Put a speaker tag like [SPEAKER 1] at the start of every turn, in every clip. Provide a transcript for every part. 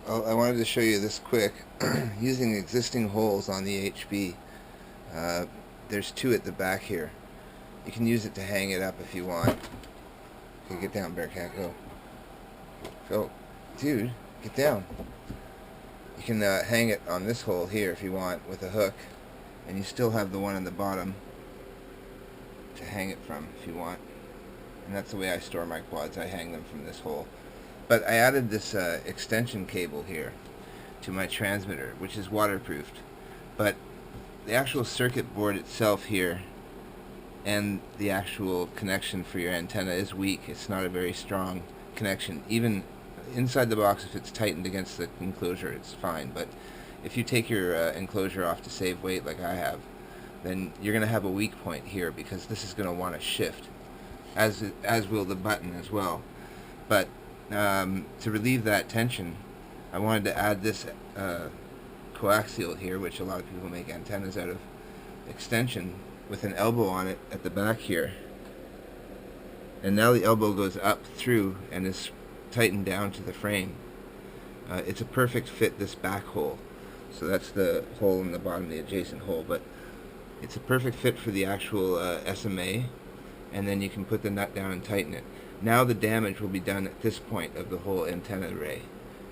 [SPEAKER 1] I wanted to show you this quick using existing holes on the HB. Uh, there's two at the back here. You can use it to hang it up if you want. Okay, get down, Bearcat, go. Go. Dude, get down. You can hang it on this hole here if you want with a hook, and you still have the one on the bottom to hang it from if you want. And that's the way I store my quads. I hang them from this hole. But I added this extension cable here to my transmitter, which is waterproofed. But the actual circuit board itself here and the actual connection for your antenna is weak. It's not a very strong connection. Even inside the box, if it's tightened against the enclosure, it's fine. But if you take your enclosure off to save weight like I have, then you're going to have a weak point here because this is going to want to shift, as will the button as well. But to relieve that tension, I wanted to add this coaxial here, which a lot of people make antennas out of, extension with an elbow on it at the back here. And now the elbow goes up through and is tightened down to the frame. It's a perfect fit, this back hole. So that's the hole in the bottom, the adjacent hole, but it's a perfect fit for the actual SMA, and then you can put the nut down and tighten it. Now the damage will be done at this point of the whole antenna array,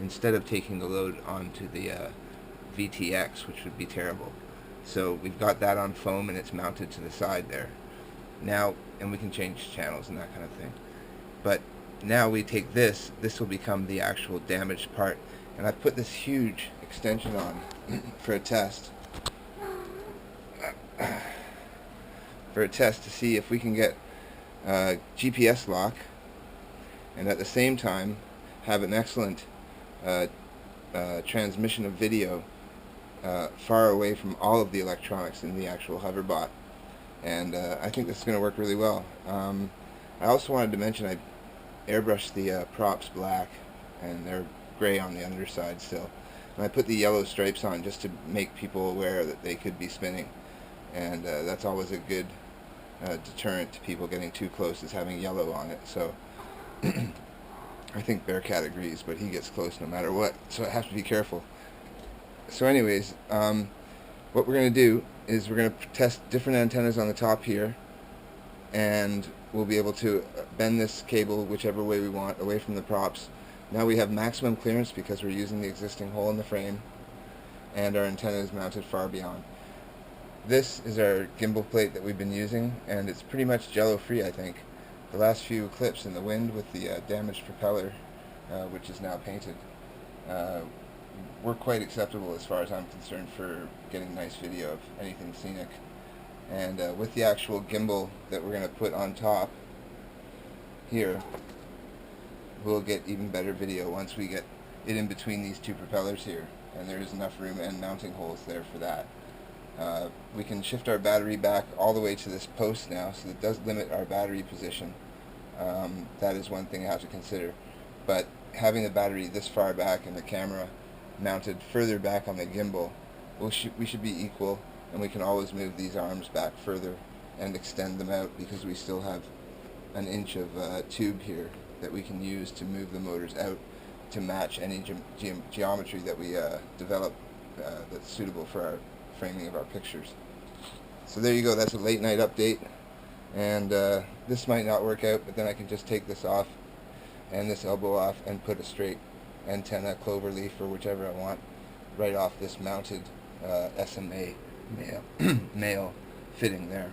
[SPEAKER 1] instead of taking the load onto the VTX, which would be terrible. So we've got that on foam and it's mounted to the side there. Now, and we can change channels and that kind of thing. But now we take this will become the actual damaged part. And I've put this huge extension on for a test. For a test to see if we can get GPS lock and at the same time have an excellent transmission of video far away from all of the electronics in the actual Hoverbot. And I think this is going to work really well. I also wanted to mention I airbrushed the props black, and they're gray on the underside still. And I put the yellow stripes on just to make people aware that they could be spinning. And that's always a good deterrent to people getting too close, is having yellow on it. So I think Bearcat agrees, but he gets close no matter what, so I have to be careful. So anyways, what we're going to do is we're going to test different antennas on the top here, and we'll be able to bend this cable whichever way we want away from the props. Now we have maximum clearance because we're using the existing hole in the frame, and our antenna is mounted far beyond. This is our gimbal plate that we've been using, and it's pretty much jello free, I think. The last few clips in the wind with the damaged propeller, which is now painted, were quite acceptable as far as I'm concerned for getting nice video of anything scenic. And with the actual gimbal that we're going to put on top here, we'll get even better video once we get it in between these two propellers here, and there is enough room and mounting holes there for that. We can shift our battery back all the way to this post now, so it does limit our battery position. That is one thing you have to consider. But having the battery this far back and the camera mounted further back on the gimbal, we should be equal, and we can always move these arms back further and extend them out because we still have an inch of tube here that we can use to move the motors out to match any geometry that we develop that's suitable for our framing of our pictures. So there you go, that's a late night update, and this might not work out, but then I can just take this off and this elbow off and put a straight antenna, clover leaf, or whichever I want right off this mounted SMA male fitting there.